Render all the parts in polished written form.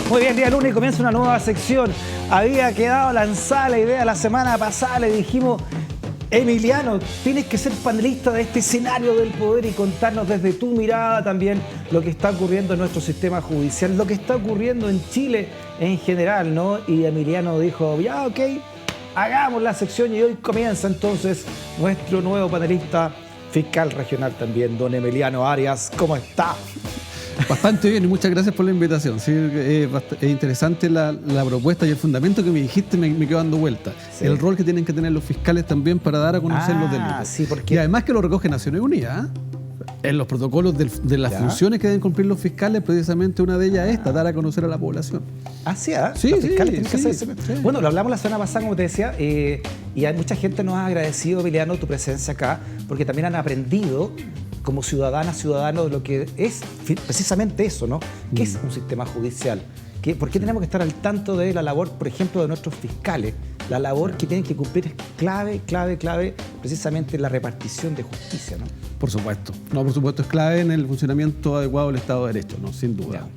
Muy bien, día lunes comienza una nueva sección. Había quedado lanzada la idea la semana pasada, le dijimos, Emiliano, tienes que ser panelista de este escenario del poder y contarnos desde tu mirada también lo que está ocurriendo en nuestro sistema judicial, lo que está ocurriendo en Chile en general, ¿no? Y Emiliano dijo, ya, ok, hagamos la sección y hoy comienza entonces nuestro nuevo panelista fiscal regional también, don Emiliano Arias. ¿Cómo está? Bastante bien y muchas gracias por la invitación. Sí, es interesante la propuesta y el fundamento que me dijiste me quedó dando vuelta. Sí. El rol que tienen que tener los fiscales también para dar a conocer los delitos. Sí, porque... Y además que lo recoge Naciones Unidas. En los protocolos de las funciones que deben cumplir los fiscales, precisamente una de ellas es esta, dar a conocer a la población. Sí, sí, los fiscales tienen que hacer sí. Bueno, lo hablamos la semana pasada, como te decía, y hay mucha gente nos ha agradecido, Emiliano, tu presencia acá, porque también han aprendido como ciudadanos de lo que es precisamente eso, ¿no? ¿Qué es un sistema judicial? ¿Por qué tenemos que estar al tanto de la labor, por ejemplo, de nuestros fiscales? La labor que tienen que cumplir es clave, precisamente la repartición de justicia, ¿no? Por supuesto. No, por supuesto, es clave en el funcionamiento adecuado del Estado de Derecho, ¿no? Sin duda. Ya.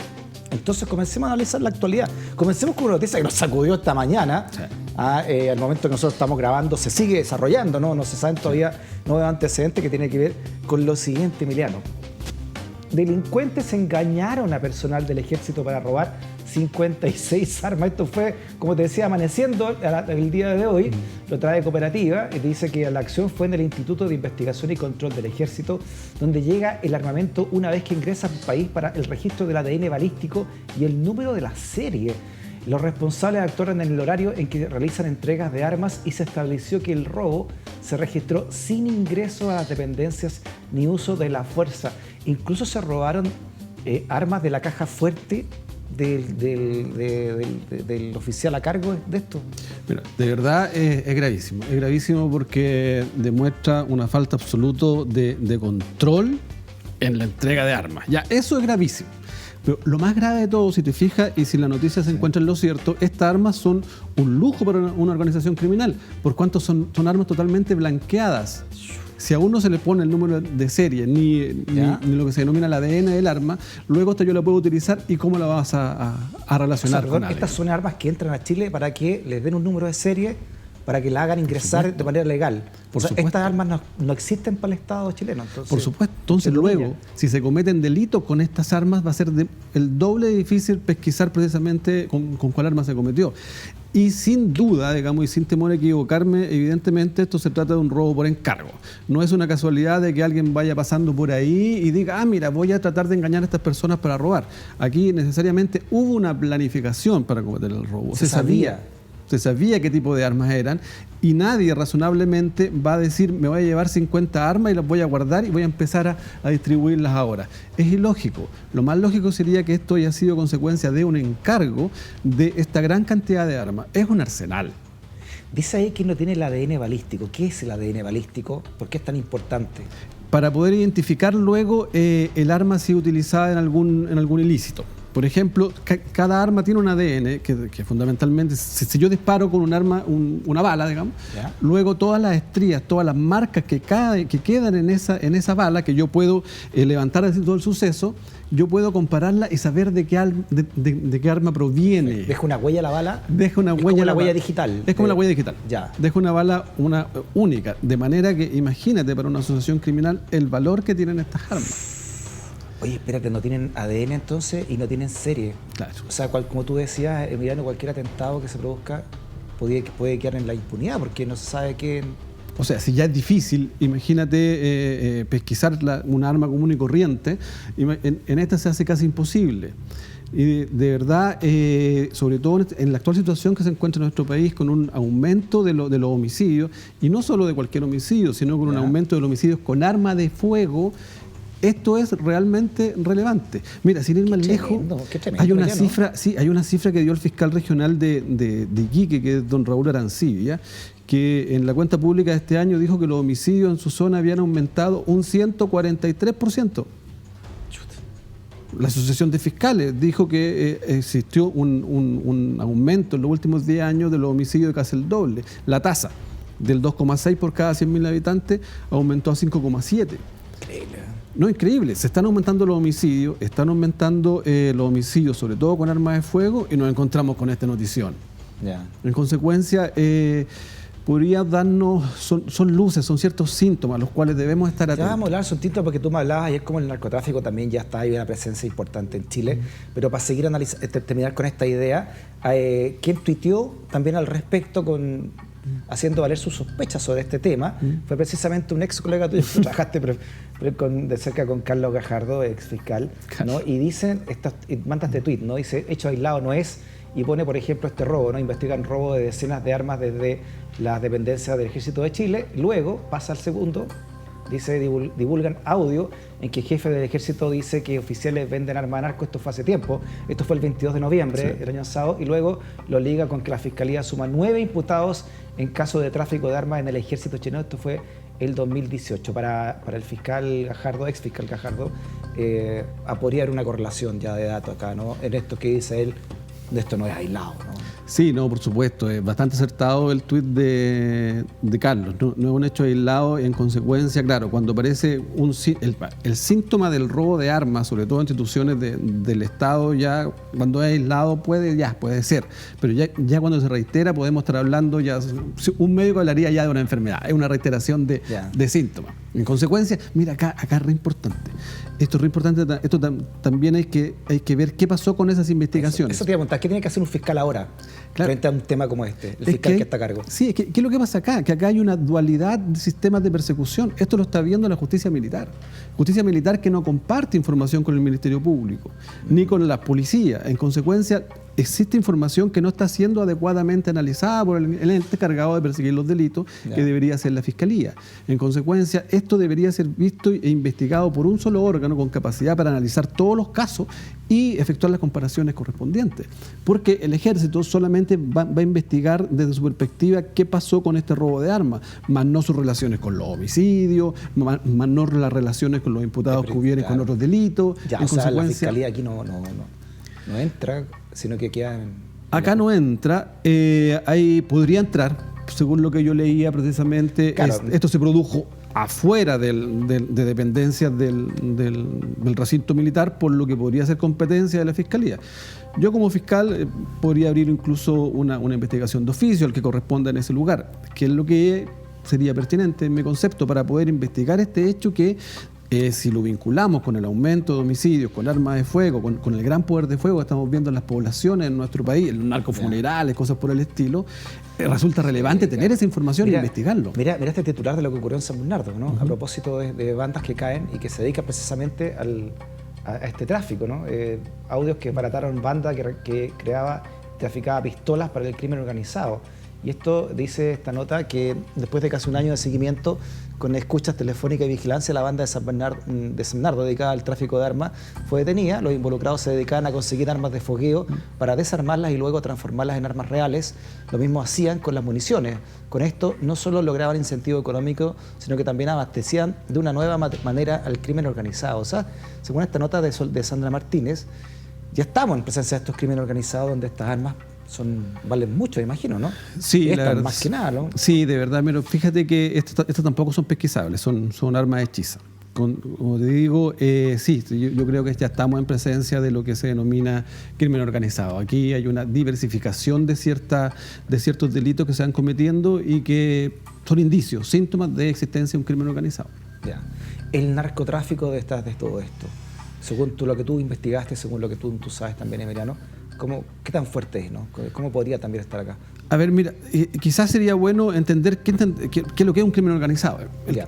Entonces, comencemos a analizar la actualidad. Comencemos con una noticia que nos sacudió esta mañana. Sí. Al momento que nosotros estamos grabando, se sigue desarrollando, ¿no? No se saben todavía nuevos antecedentes que tiene que ver con lo siguiente, Emiliano. Delincuentes engañaron a personal del ejército para robar 56 armas. Esto fue, como te decía, amaneciendo el día de hoy. Lo trae Cooperativa y dice que la acción fue en el Instituto de Investigación y Control del Ejército, donde llega el armamento una vez que ingresa al país para el registro del ADN balístico y el número de la serie. Los responsables actuaron en el horario en que realizan entregas de armas y se estableció que el robo se registró sin ingreso a las dependencias ni uso de la fuerza. Incluso se robaron armas de la caja fuerte del oficial a cargo de esto. Mira, de verdad es gravísimo porque demuestra una falta absoluta de control en la entrega de armas. Ya, eso es gravísimo. Pero lo más grave de todo, si te fijas y si la noticia se encuentra en lo cierto, estas armas son un lujo para una organización criminal, por cuanto son armas totalmente blanqueadas. Si a uno se le pone el número de serie ni lo que se denomina el ADN del arma, luego esta yo la puedo utilizar y cómo la vas a relacionar con alguien. Estas son armas que entran a Chile para que les den un número de serie, para que la hagan ingresar de manera legal. Estas armas no existen para el Estado chileno. Entonces, por supuesto. Entonces luego, si se cometen delitos con estas armas, va a ser el doble de difícil pesquisar precisamente con cuál arma se cometió. Y sin duda, digamos, y sin temor a equivocarme, evidentemente esto se trata de un robo por encargo. No es una casualidad de que alguien vaya pasando por ahí y diga, mira, voy a tratar de engañar a estas personas para robar. Aquí necesariamente hubo una planificación para cometer el robo. Se sabía qué tipo de armas eran y nadie razonablemente va a decir me voy a llevar 50 armas y las voy a guardar y voy a empezar a distribuirlas ahora. Es ilógico. Lo más lógico sería que esto haya sido consecuencia de un encargo de esta gran cantidad de armas. Es un arsenal. Dice ahí que no tiene el ADN balístico. ¿Qué es el ADN balístico? ¿Por qué es tan importante? Para poder identificar luego el arma si utilizada en algún ilícito. Por ejemplo, cada arma tiene un ADN que fundamentalmente, si yo disparo con un arma, una bala, digamos, luego todas las estrías, todas las marcas que quedan en esa bala, que yo puedo levantar desde todo el suceso, yo puedo compararla y saber de qué arma proviene. ¿Deja una huella la bala? Deja una huella. Es como la huella digital. Es como la huella digital. Ya. Deja una bala única. De manera que, imagínate, para una asociación criminal, el valor que tienen estas armas. Oye, espérate, no tienen ADN entonces y no tienen serie. Claro. O sea, como tú decías, Emiliano, cualquier atentado que se produzca puede quedar en la impunidad porque no se sabe qué... O sea, si ya es difícil, imagínate pesquisar un arma común y corriente, en esta se hace casi imposible. Y de verdad, sobre todo en la actual situación que se encuentra en nuestro país, con un aumento de los homicidios, y no solo de cualquier homicidio, sino con un aumento de los homicidios con arma de fuego, esto es realmente relevante. Mira, sin ir más lejos, hay una cifra que dio el fiscal regional de Iquique, que es don Raúl Arancibia, que en la cuenta pública de este año dijo que los homicidios en su zona habían aumentado un 143%. La Asociación de Fiscales dijo que existió un aumento en los últimos 10 años de los homicidios de casi el doble. La tasa del 2,6 por cada 100.000 habitantes aumentó a 5,7. No, increíble. Se están aumentando los homicidios, sobre todo con armas de fuego, y nos encontramos con esta notición. Ya. En consecuencia, podría darnos, son luces, son ciertos síntomas a los cuales debemos estar Ya atentos. vamos a hablar, son tintos, porque tú me hablabas ayer como el narcotráfico también ya está, hay una presencia importante en Chile, pero para seguir terminar con esta idea, quien tuiteó también al respecto haciendo valer sus sospechas sobre este tema, fue precisamente un ex colega tuyo que trabajaste de cerca con Carlos Gajardo, ex fiscal, ¿no? Y dicen, manda este tuit, ¿no? Dice, hecho aislado no es, y pone, por ejemplo, este robo, ¿no? Investigan robo de decenas de armas desde las dependencias del Ejército de Chile. Luego pasa al segundo, dice, divulgan audio en que el jefe del Ejército dice que oficiales venden armas a narco. Esto fue hace tiempo, esto fue el 22 de noviembre del año pasado, y luego lo liga con que la Fiscalía suma 9 imputados en caso de tráfico de armas en el Ejército chileno. Esto fue el 2018. Para el fiscal Gajardo, ex fiscal Gajardo, podría haber una correlación ya de datos acá, ¿no? En esto que dice él, de esto no es aislado, ¿no? Sí, no, por supuesto, es bastante acertado el tuit de Carlos, no es un hecho aislado. En consecuencia, claro, cuando aparece el síntoma del robo de armas, sobre todo en instituciones del Estado, ya cuando es aislado puede ser, pero ya cuando se reitera podemos estar hablando, ya un médico hablaría ya de una enfermedad, es una reiteración de síntomas. En consecuencia, mira, acá es re importante. Esto es re importante, también hay que ver qué pasó con esas investigaciones. Eso te iba a preguntar, ¿qué tiene que hacer un fiscal ahora? Claro, frente a un tema como este, el fiscal que está a cargo? Sí, ¿qué es lo que pasa acá? Que acá hay una dualidad de sistemas de persecución. Esto lo está viendo la justicia militar. Justicia militar que no comparte información con el Ministerio Público, ni con la policía. En consecuencia, existe información que no está siendo adecuadamente analizada por el ente encargado de perseguir los delitos, que debería ser la Fiscalía. En consecuencia, esto debería ser visto e investigado por un solo órgano con capacidad para analizar todos los casos y efectuar las comparaciones correspondientes. Porque el Ejército solamente va a investigar desde su perspectiva qué pasó con este robo de armas, más no sus relaciones con los homicidios, más no las relaciones con los imputados que hubieran con otros delitos. Ya, en consecuencia, la Fiscalía aquí no entra, sino que queda acá no entra, ahí podría entrar, según lo que yo leía precisamente. Claro, esto se produjo afuera de dependencias del recinto militar, por lo que podría ser competencia de la Fiscalía. Yo como fiscal podría abrir incluso una investigación de oficio al que corresponda en ese lugar, que es lo que sería pertinente en mi concepto para poder investigar este hecho que, si lo vinculamos con el aumento de homicidios, con armas de fuego, con el gran poder de fuego que estamos viendo en las poblaciones en nuestro país, en los narcofunerales, cosas por el estilo, resulta relevante tener esa información e investigarlo. Mira este titular de lo que ocurrió en San Bernardo, ¿no? A propósito de bandas que caen y que se dedican precisamente a este tráfico, ¿no? Audios que barataron banda que traficaba pistolas para el crimen organizado. Y esto dice esta nota que después de casi un año de seguimiento con escuchas telefónicas y vigilancia, la banda de San Bernardo dedicada al tráfico de armas fue detenida. Los involucrados se dedicaban a conseguir armas de fogueo para desarmarlas y luego transformarlas en armas reales. Lo mismo hacían con las municiones. Con esto no solo lograban incentivo económico, sino que también abastecían de una nueva manera al crimen organizado. O sea, según esta nota de Sandra Martínez, ya estamos en presencia de estos crímenes organizados donde estas armas valen mucho, imagino, ¿no? Sí, estas más que nada, ¿no? Sí, de verdad, pero fíjate que estas tampoco son pesquisables, son armas hechizas. Como te digo, sí, yo creo que ya estamos en presencia de lo que se denomina crimen organizado. Aquí hay una diversificación de ciertos delitos que se van cometiendo y que son indicios, síntomas de existencia de un crimen organizado. Ya. El narcotráfico de todo esto, según lo que tú investigaste, según lo que tú sabes también, Emiliano, ¿qué tan fuerte es, ¿no? ¿Cómo podría también estar acá? A ver, mira, quizás sería bueno entender qué es lo que es un crimen organizado.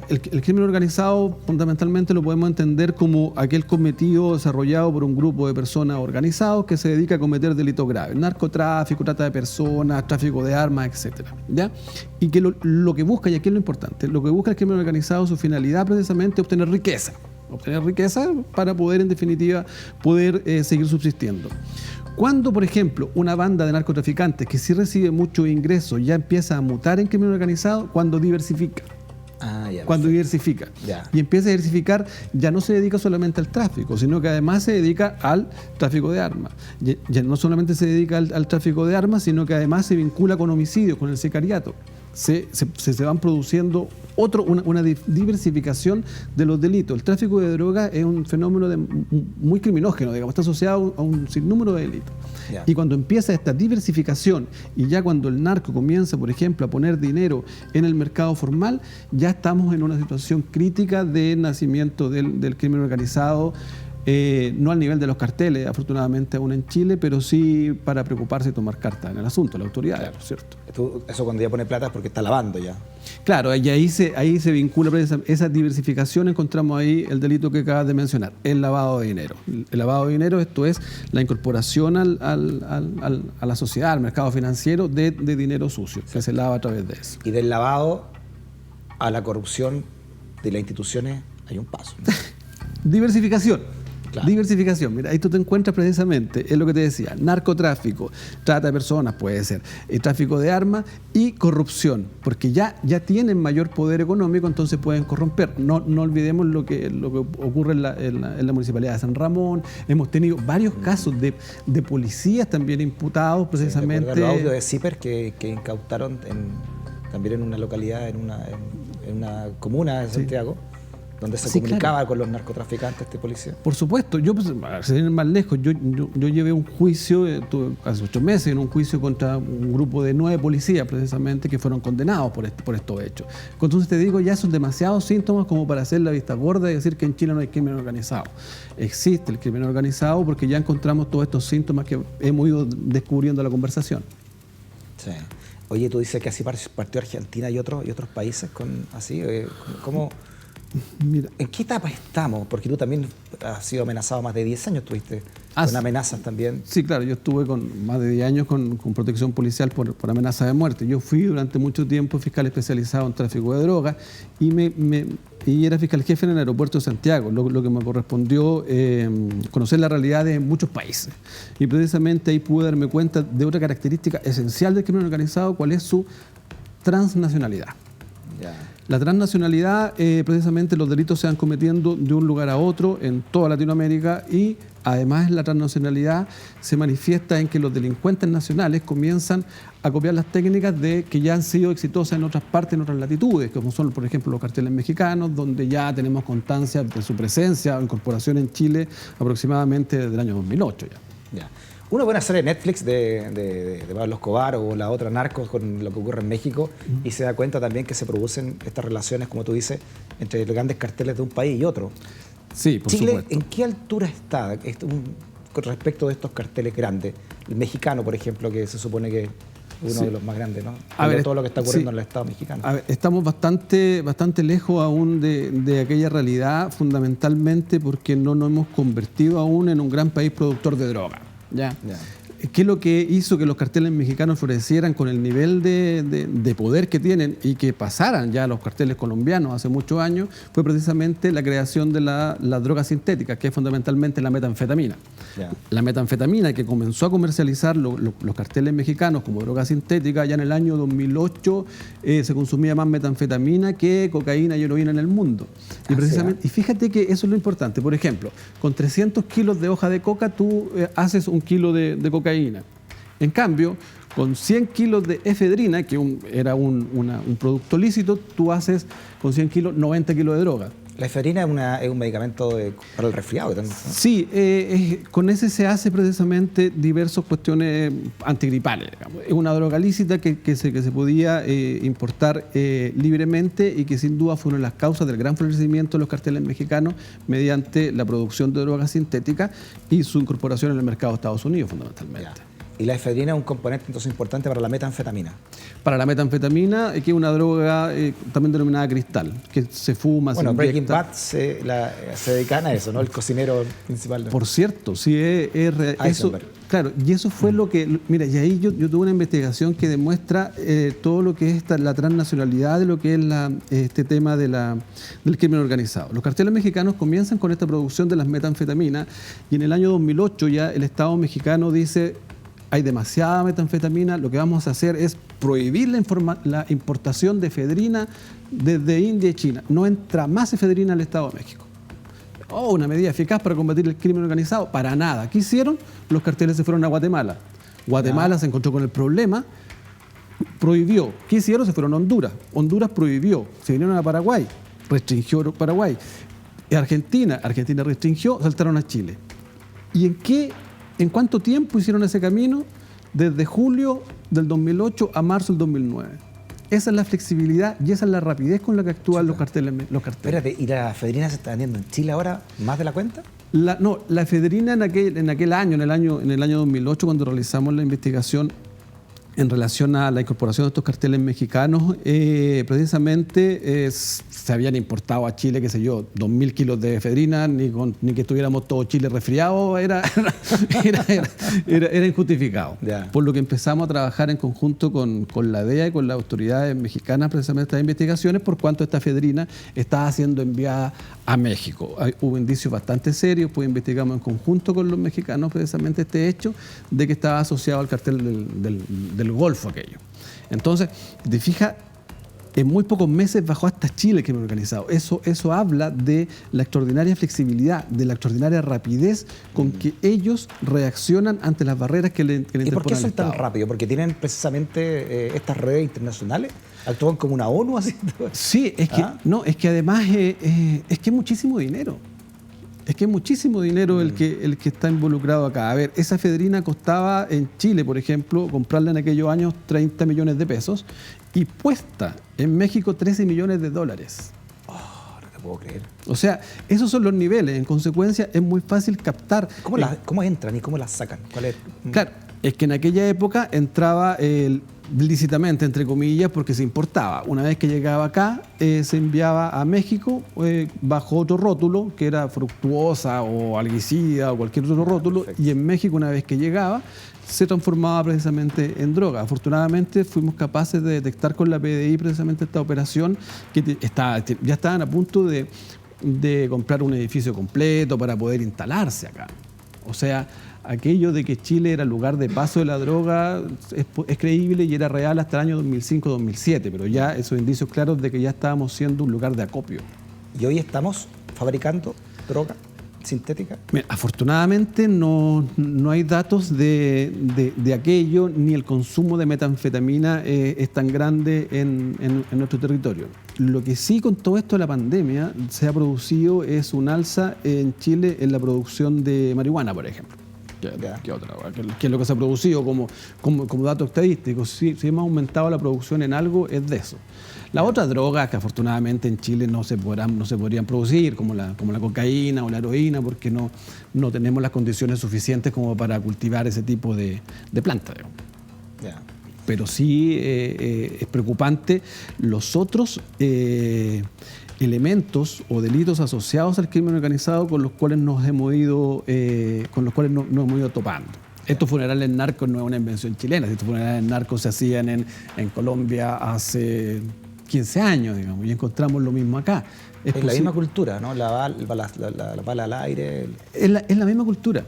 El crimen organizado fundamentalmente lo podemos entender como aquel cometido desarrollado por un grupo de personas organizados que se dedica a cometer delitos graves, narcotráfico, trata de personas, tráfico de armas, etcétera, ¿ya? Y que lo que busca, y aquí es lo importante, lo que busca el crimen organizado, su finalidad precisamente es obtener riqueza para poder, en definitiva, seguir subsistiendo. Cuando, por ejemplo, una banda de narcotraficantes que sí recibe muchos ingresos ya empieza a mutar en crimen organizado, cuando diversifica. Diversifica. Ya. Y empieza a diversificar, ya no se dedica solamente al tráfico, sino que además se dedica al tráfico de armas. Ya no solamente se dedica al tráfico de armas, sino que además se vincula con homicidios, con el sicariato. se van produciendo una diversificación de los delitos. El tráfico de drogas es un fenómeno muy criminógeno, digamos, está asociado a un sinnúmero de delitos. Yeah. Y cuando empieza esta diversificación y ya cuando el narco comienza, por ejemplo, a poner dinero en el mercado formal, ya estamos en una situación crítica de nacimiento del crimen organizado. No al nivel de los carteles, afortunadamente aún en Chile, pero sí para preocuparse y tomar cartas en el asunto, la autoridad, claro. ¿Cierto? Eso cuando ya pone plata es porque está lavando ya. Claro, y ahí se vincula esa diversificación, encontramos ahí el delito que acabas de mencionar, el lavado de dinero. El lavado de dinero, esto es la incorporación a la sociedad, al mercado financiero de dinero sucio, que se lava a través de eso. Y del lavado a la corrupción de las instituciones hay un paso, ¿no? Diversificación. Claro. Diversificación, mira, ahí tú te encuentras precisamente, es lo que te decía, narcotráfico, trata de personas puede ser, tráfico de armas y corrupción, porque ya tienen mayor poder económico, entonces pueden corromper. No olvidemos lo que ocurre en la Municipalidad de San Ramón, hemos tenido varios casos de policías también imputados precisamente. Sí, los audios de Zipper que incautaron también en una localidad, en una comuna de Santiago. Sí. Donde se comunicaba, claro, con los narcotraficantes este policía. Por supuesto, yo, pues, sin ir más lejos, yo llevé un juicio, hace 8 meses, en un juicio contra un grupo de 9 policías precisamente que fueron condenados por estos hechos. Entonces te digo, ya son demasiados síntomas como para hacer la vista gorda y decir que en Chile no hay crimen organizado. Existe el crimen organizado porque ya encontramos todos estos síntomas que hemos ido descubriendo en la conversación. Sí. Oye, tú dices que así partió Argentina y otros países con así, ¿cómo? Mira. ¿En qué etapa estamos? Porque tú también has sido amenazado más de 10 años, tuviste con amenazas también. Sí, claro, yo estuve con más de 10 años con protección policial por amenaza de muerte. Yo fui durante mucho tiempo fiscal especializado en tráfico de drogas y era fiscal jefe en el aeropuerto de Santiago, lo que me correspondió conocer la realidad de muchos países. Y precisamente ahí pude darme cuenta de otra característica esencial del crimen organizado, cuál es su transnacionalidad. Yeah. La transnacionalidad, precisamente los delitos se van cometiendo de un lugar a otro en toda Latinoamérica y además la transnacionalidad se manifiesta en que los delincuentes nacionales comienzan a copiar las técnicas que ya han sido exitosas en otras partes, en otras latitudes, como son, por ejemplo, los carteles mexicanos, donde ya tenemos constancia de su presencia o incorporación en Chile aproximadamente desde el año 2008 ya. Yeah. Una buena serie de Netflix de Pablo Escobar o la otra Narcos con lo que ocurre en México y se da cuenta también que se producen estas relaciones, como tú dices, entre los grandes carteles de un país y otro. Sí, por Chile, supuesto. ¿en qué altura está con respecto de estos carteles grandes? El mexicano, por ejemplo, que se supone que es uno de los más grandes, ¿no? Todo lo que está ocurriendo en el Estado mexicano. A ver, estamos bastante lejos aún de aquella realidad, fundamentalmente porque no nos hemos convertido aún en un gran país productor de droga. Ya. ¿Qué es lo que hizo que los carteles mexicanos florecieran con el nivel de poder que tienen y que pasaran ya a los carteles colombianos hace muchos años? Fue precisamente la creación de la droga sintética, que es fundamentalmente la metanfetamina. Yeah. La metanfetamina que comenzó a comercializar los carteles mexicanos como droga sintética, ya en el año 2008 se consumía más metanfetamina que cocaína y heroína en el mundo. Y fíjate que eso es lo importante. Por ejemplo, con 300 kilos de hoja de coca tú haces 1 kilo de cocaína. En cambio, con 100 kilos de efedrina, que era un producto lícito, tú haces con 100 kilos 90 kilos de droga. La efedrina es un medicamento para el resfriado. Sí, con ese se hace precisamente diversas cuestiones antigripales. Digamos. Es una droga lícita que se podía importar libremente y que sin duda fue una de las causas del gran florecimiento de los carteles mexicanos mediante la producción de drogas sintéticas y su incorporación en el mercado de Estados Unidos fundamentalmente. Ya. Y la efedrina es un componente entonces importante para la metanfetamina. Para la metanfetamina, que es una droga también denominada cristal, que se fuma, bueno, se Breaking Bad se dedican a eso, ¿no? El cocinero principal. Por cierto, sí, eso, claro, y eso fue lo que... Mira, y ahí yo tuve una investigación que demuestra todo lo que es la transnacionalidad de lo que es este tema del crimen organizado. Los carteles mexicanos comienzan con esta producción de las metanfetaminas y en el año 2008 ya el Estado mexicano dice... Hay demasiada metanfetamina, lo que vamos a hacer es prohibir la importación de efedrina desde India y China. No entra más efedrina al Estado de México. Una medida eficaz para combatir el crimen organizado. Para nada. ¿Qué hicieron? Los carteles se fueron a Guatemala. Guatemala se encontró con el problema prohibió. ¿Qué hicieron? Se fueron a Honduras. Honduras prohibió. Se vinieron a Paraguay, restringió Paraguay. Argentina restringió, saltaron a Chile. ¿Y en cuánto tiempo hicieron ese camino? Desde julio del 2008 a marzo del 2009. Esa es la flexibilidad y esa es la rapidez con la que actúan los carteles. Espérate, ¿y la efedrina se está vendiendo en Chile ahora más de la cuenta? La efedrina en aquel año, en el año 2008, cuando realizamos la investigación en relación a la incorporación de estos carteles mexicanos, precisamente se habían importado a Chile, qué sé yo, 2.000 kilos de efedrina, ni que estuviéramos todo Chile resfriado, era injustificado. Yeah. Por lo que empezamos a trabajar en conjunto con la DEA y con las autoridades mexicanas, precisamente estas investigaciones, por cuanto esta efedrina estaba siendo enviada a México. Hubo indicios bastante serios, pues investigamos en conjunto con los mexicanos precisamente este hecho de que estaba asociado al cartel del Golfo aquello. Entonces, te fijas, en muy pocos meses bajó hasta Chile el crimen organizado. Eso habla de la extraordinaria flexibilidad, de la extraordinaria rapidez con que ellos reaccionan ante las barreras que le interponen. ¿Y por qué al son Estado. tan rápidos? ¿Porque tienen precisamente estas redes internacionales? ¿Actúan como una ONU así? Sí, es que además es que es muchísimo dinero. Es que es muchísimo dinero el que está involucrado acá. A ver, esa efedrina costaba en Chile, por ejemplo, comprarla en aquellos años 30 millones de pesos y puesta en México 13 millones de dólares. Oh, no te puedo creer. O sea, esos son los niveles. En consecuencia, es muy fácil captar. ¿Cómo entran y cómo las sacan? ¿Cuál es? Claro, es que en aquella época entraba lícitamente, entre comillas, porque se importaba. Una vez que llegaba acá, se enviaba a México bajo otro rótulo, que era fructuosa o alguicida o cualquier otro rótulo, perfecto. Y en México, una vez que llegaba, se transformaba precisamente en droga. Afortunadamente, fuimos capaces de detectar con la PDI precisamente esta operación, que ya estaban a punto de comprar un edificio completo para poder instalarse acá. O sea, aquello de que Chile era lugar de paso de la droga es creíble y era real hasta el año 2005-2007, pero ya esos indicios claros de que ya estábamos siendo un lugar de acopio. ¿Y hoy estamos fabricando droga sintética? Mira, afortunadamente no hay datos de aquello, ni el consumo de metanfetamina es tan grande en nuestro territorio. Lo que sí, con todo esto de la pandemia se ha producido es un alza en Chile en la producción de marihuana, por ejemplo. ¿Qué es lo que se ha producido como dato estadístico? Si hemos aumentado la producción en algo, es de eso. Las otras drogas que afortunadamente en Chile no se podrían producir, como la cocaína o la heroína, porque no tenemos las condiciones suficientes como para cultivar ese tipo de plantas. Yeah. Pero sí es preocupante los otros elementos o delitos asociados al crimen organizado con los cuales nos hemos ido topando. Estos funerales narcos no es una invención chilena. Estos funerales narcos se hacían en Colombia hace 15 años, digamos, y encontramos lo mismo acá. Es la misma cultura, ¿no? La bala al aire. Es la misma cultura.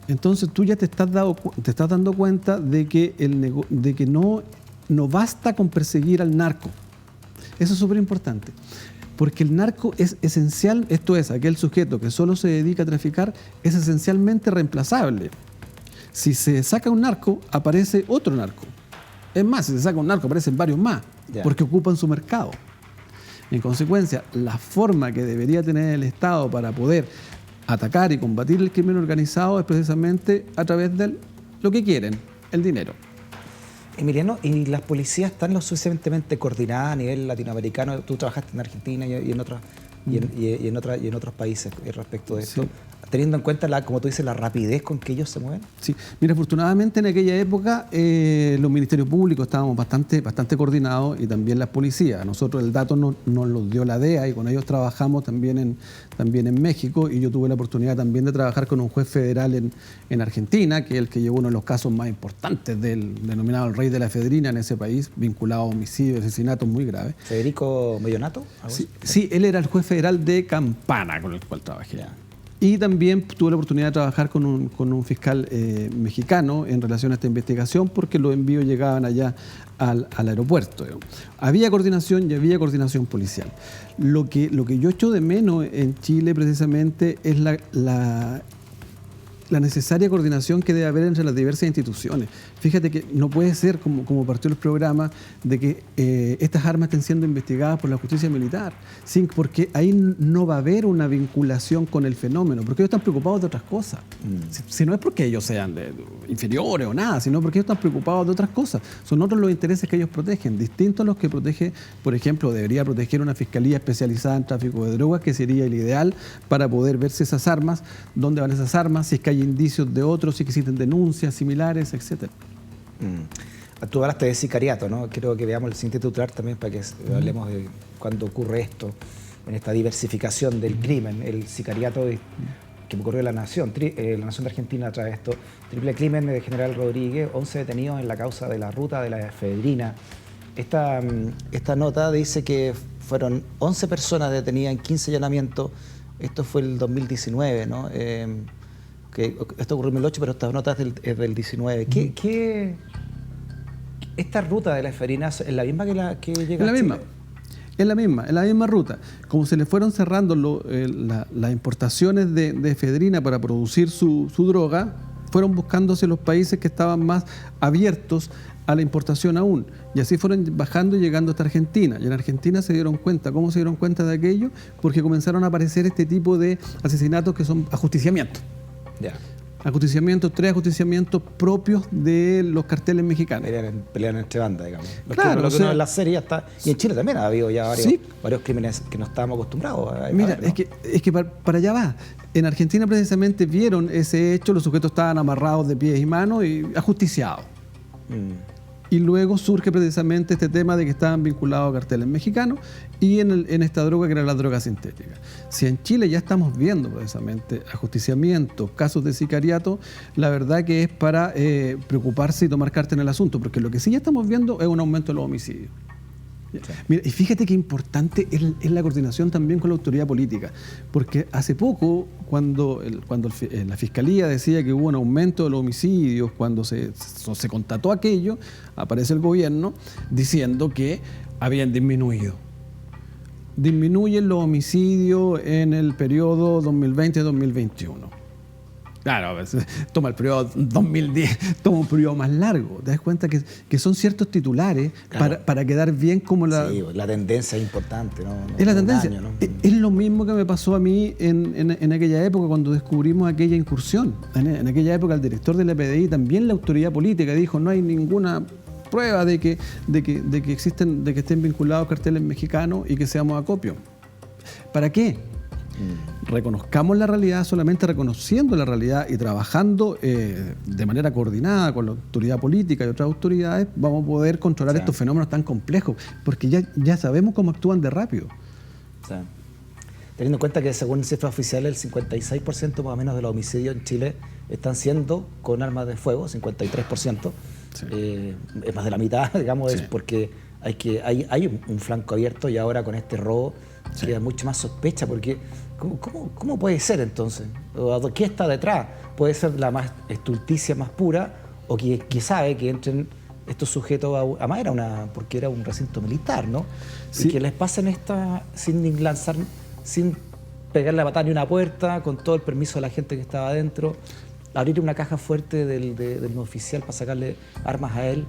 Entonces tú ya te estás dando cuenta de que no basta con perseguir al narco. Eso es súper importante. Porque el narco es esencial, esto es, aquel sujeto que solo se dedica a traficar, es esencialmente reemplazable. Si se saca un narco, aparece otro narco. Es más, si se saca un narco, aparecen varios más, porque ocupan su mercado. En consecuencia, la forma que debería tener el Estado para poder atacar y combatir el crimen organizado es precisamente a través de lo que quieren, el dinero. Emiliano, ¿y las policías están lo suficientemente coordinadas a nivel latinoamericano? Tú trabajaste en Argentina y en otros países respecto de esto. Sí. Teniendo en cuenta, como tú dices, la rapidez con que ellos se mueven. Sí, mira, afortunadamente en aquella época los ministerios públicos estábamos bastante coordinados y también las policías. A nosotros el dato nos lo dio la DEA y con ellos trabajamos también en México, y yo tuve la oportunidad también de trabajar con un juez federal en Argentina, que es el que llevó uno de los casos más importantes del denominado el rey de la efedrina en ese país, vinculado a homicidios, asesinatos muy graves. ¿Federico Mellonato? Sí, él era el juez federal de Campana con el cual trabajé. Y también tuve la oportunidad de trabajar con un fiscal mexicano en relación a esta investigación, porque los envíos llegaban allá al aeropuerto. Había coordinación y había coordinación policial. Lo que yo echo de menos en Chile precisamente es la necesaria coordinación que debe haber entre las diversas instituciones. Fíjate que no puede ser, como partió el programa, de que estas armas estén siendo investigadas por la justicia militar, porque ahí no va a haber una vinculación con el fenómeno, porque ellos están preocupados de otras cosas. Si no es porque ellos sean inferiores o nada, sino porque ellos están preocupados de otras cosas. Son otros los intereses que ellos protegen, distintos a los que protege, por ejemplo, debería proteger una fiscalía especializada en tráfico de drogas, que sería el ideal para poder verse esas armas, dónde van esas armas, si es que hay indicios de otros, si existen denuncias similares, etcétera. Tú hablaste de sicariato, ¿no? Quiero que veamos el siguiente titular también para que hablemos de cuándo ocurre esto, en esta diversificación del crimen, el sicariato que ocurrió en la Nación de Argentina trae esto. Triple crimen de General Rodríguez, 11 detenidos en la causa de la ruta de la efedrina. Esta nota dice que fueron 11 personas detenidas en 15 allanamientos. Esto fue el 2019, ¿no? Que esto ocurrió en el 2008, pero esta nota es del 19. ¿Esta ruta de la efedrina es la misma que llega a Chile? Es la misma ruta. Como se le fueron cerrando las importaciones de efedrina para producir su droga, fueron buscándose los países que estaban más abiertos a la importación aún. Y así fueron bajando y llegando hasta Argentina. Y en Argentina se dieron cuenta. ¿Cómo se dieron cuenta de aquello? Porque comenzaron a aparecer este tipo de asesinatos que son ajusticiamientos. Ya. Tres ajusticiamientos propios de los carteles mexicanos. Pelean entre bandas, digamos. Claro, lo que uno en la serie está. Y en Chile también ha habido ya varios crímenes que no estábamos acostumbrados a ver, ¿no? es que para allá va. En Argentina precisamente vieron ese hecho, los sujetos estaban amarrados de pies y manos y ajusticiados. Y luego surge precisamente este tema de que estaban vinculados a carteles mexicanos y en esta droga que era la droga sintética. Si en Chile ya estamos viendo precisamente ajusticiamientos, casos de sicariato, la verdad que es para preocuparse y tomar carta en el asunto, porque lo que sí ya estamos viendo es un aumento de los homicidios. Sí. Mira, y fíjate qué importante es la coordinación también con la autoridad política, porque hace poco, cuando la Fiscalía decía que hubo un aumento de los homicidios, cuando se constató aquello, aparece el gobierno diciendo que habían disminuido. Disminuyen los homicidios en el periodo 2020-2021. Claro, toma el periodo 2010, toma un periodo más largo. Te das cuenta que son ciertos titulares, claro, para quedar bien como la... Sí, la tendencia es importante, ¿no? Es la tendencia. Año, ¿no? Es lo mismo que me pasó a mí en aquella época cuando descubrimos aquella incursión. En aquella época el director del EPDI, también la autoridad política, dijo no hay ninguna prueba de que estén vinculados carteles mexicanos y que seamos acopio. ¿Para qué? Reconozcamos la realidad. Solamente reconociendo la realidad y trabajando de manera coordinada con la autoridad política y otras autoridades vamos a poder controlar estos fenómenos tan complejos, porque ya sabemos cómo actúan de rápido. Sí. Teniendo en cuenta que según cifras oficiales el 56% más o menos de los homicidios en Chile están siendo con armas de fuego, 53%. Sí. Es más de la mitad, digamos, es porque hay un flanco abierto y ahora con este robo queda mucho más sospecha, porque ¿cómo puede ser entonces? ¿Qué está detrás? Puede ser la más estulticia más pura, o que sabe que entren estos sujetos además porque era un recinto militar, ¿no? Sí. Y que les pasen sin lanzar, sin pegar la patada ni una puerta, con todo el permiso de la gente que estaba adentro, abrir una caja fuerte del oficial para sacarle armas a él.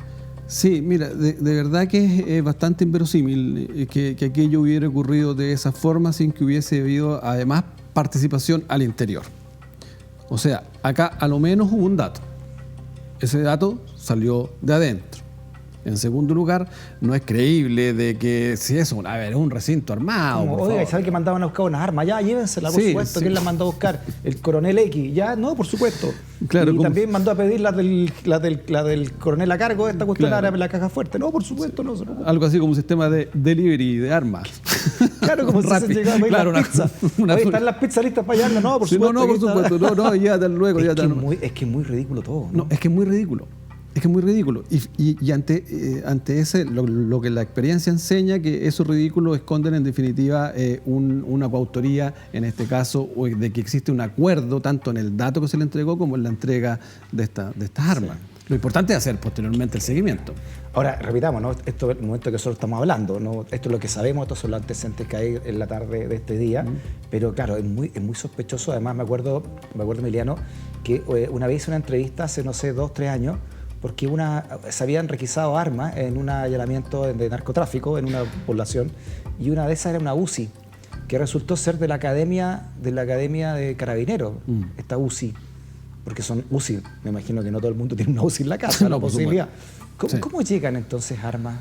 Sí, mira, de verdad que es bastante inverosímil que aquello hubiera ocurrido de esa forma sin que hubiese habido además participación al interior. O sea, acá a lo menos hubo un dato. Ese dato salió de adentro. En segundo lugar, no es creíble de que si es un recinto armado. Oiga, ¿sabe que mandaban a buscar unas armas? Ya, llévensela, por supuesto. ¿Quién las mandó a buscar? El coronel X. Ya, no, por supuesto. Claro, y también mandó a pedir la del coronel a cargo de esta cuestión, claro, la caja fuerte. No, por supuesto, no. Algo así como un sistema de delivery de armas. Claro, como si se llegaba a pedir las pizzas. ¿Están las pizzas listas para allá? No, por supuesto. No, por supuesto. No, ya luego. Es que es muy ridículo todo, ¿no? No, es que es muy ridículo. Es que es muy ridículo. Y ante ese, lo que la experiencia enseña, que esos ridículos esconden en definitiva una coautoría, en este caso, de que existe un acuerdo tanto en el dato que se le entregó como en la entrega de estas armas. Lo importante es hacer posteriormente el seguimiento. Ahora, repitamos, ¿no? Esto es el momento que nosotros estamos hablando, ¿no? Esto es lo que sabemos, estos son los antecedentes que hay en la tarde de este día, pero claro, es muy sospechoso. Además, me acuerdo, Emiliano, que una vez hice una entrevista hace, no sé, 2, 3 años, porque se habían requisado armas en un allanamiento de narcotráfico en una población, y una de esas era una UCI, que resultó ser de la academia de Carabineros, esta UCI. Porque son UCI, me imagino que no todo el mundo tiene una UCI en la casa, no, la posibilidad. Sí. ¿Cómo llegan entonces armas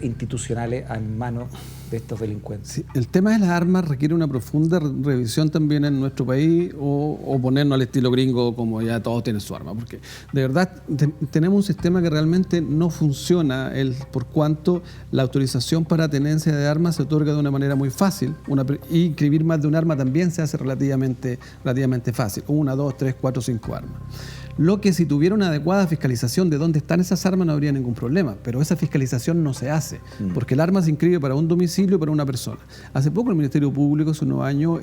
institucionales en manos de estos delincuentes? Sí, el tema de las armas requiere una profunda revisión también en nuestro país, o ponernos al estilo gringo, como ya todos tienen su arma, porque de verdad tenemos un sistema que realmente no funciona, por cuanto la autorización para tenencia de armas se otorga de una manera muy fácil, y inscribir más de un arma también se hace relativamente fácil, 1, 2, 3, 4, 5 armas. Lo que si tuviera una adecuada fiscalización de dónde están esas armas no habría ningún problema, pero esa fiscalización no se hace, porque el arma se inscribe para un domicilio y para una persona. Hace poco el Ministerio Público, hace unos años,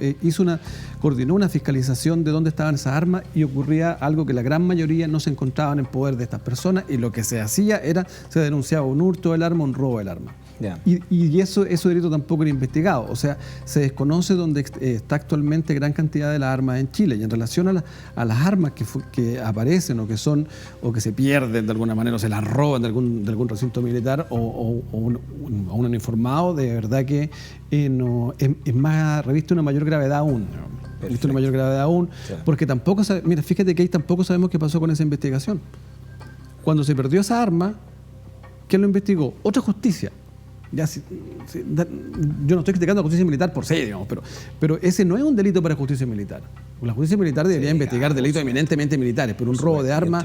coordinó una fiscalización de dónde estaban esas armas, y ocurría algo que la gran mayoría no se encontraban en poder de estas personas, y lo que se hacía se denunciaba un hurto del arma, un robo del arma. Yeah. Y eso delito tampoco era investigado. O sea, se desconoce dónde está actualmente gran cantidad de las armas en Chile. Y en relación a las armas que aparecen o que se pierden de alguna manera, o se las roban de algún recinto militar o a un uniformado, de verdad que reviste una mayor gravedad aún. Reviste una mayor gravedad aún, sí. Porque tampoco mira, fíjate que ahí tampoco sabemos qué pasó con esa investigación. Cuando se perdió esa arma, ¿quién lo investigó? Otra justicia. Yo no estoy criticando a la justicia militar por sí, digamos, pero ese no es un delito para justicia militar. La justicia militar debería investigar delitos eminentemente militares, pero un robo de armas.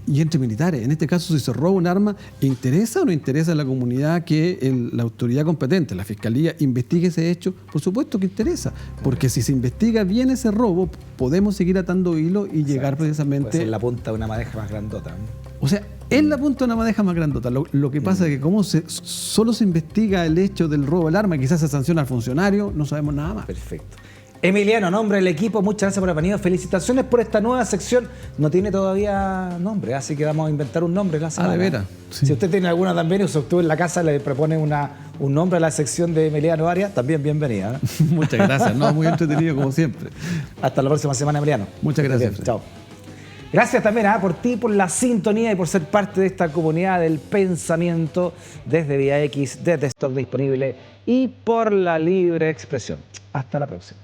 Y entre militares. En este caso, si se roba un arma, ¿interesa o no interesa a la comunidad que la autoridad competente, la fiscalía, investigue ese hecho? Por supuesto que interesa, porque si se investiga bien ese robo, podemos seguir atando hilos y llegar precisamente. Puede ser la punta de una madeja más grandota. O sea, es la punta de una madeja más grandota. Lo que pasa es que como solo se investiga el hecho del robo del arma, quizás se sanciona al funcionario, no sabemos nada más. Perfecto. Emiliano, nombre del equipo, muchas gracias por haber venido. Felicitaciones por esta nueva sección. No tiene todavía nombre, así que vamos a inventar un nombre la semana. De veras. Sí. Si usted tiene alguna también, o si usted en la casa le propone un nombre a la sección de Emiliano Arias, también bienvenida. Muchas gracias. No, muy entretenido como siempre. Hasta la próxima semana, Emiliano. Muchas gracias. Chao. Gracias también por ti, por la sintonía y por ser parte de esta comunidad del pensamiento desde Vía X, desde Stock Disponible y por la libre expresión. Hasta la próxima.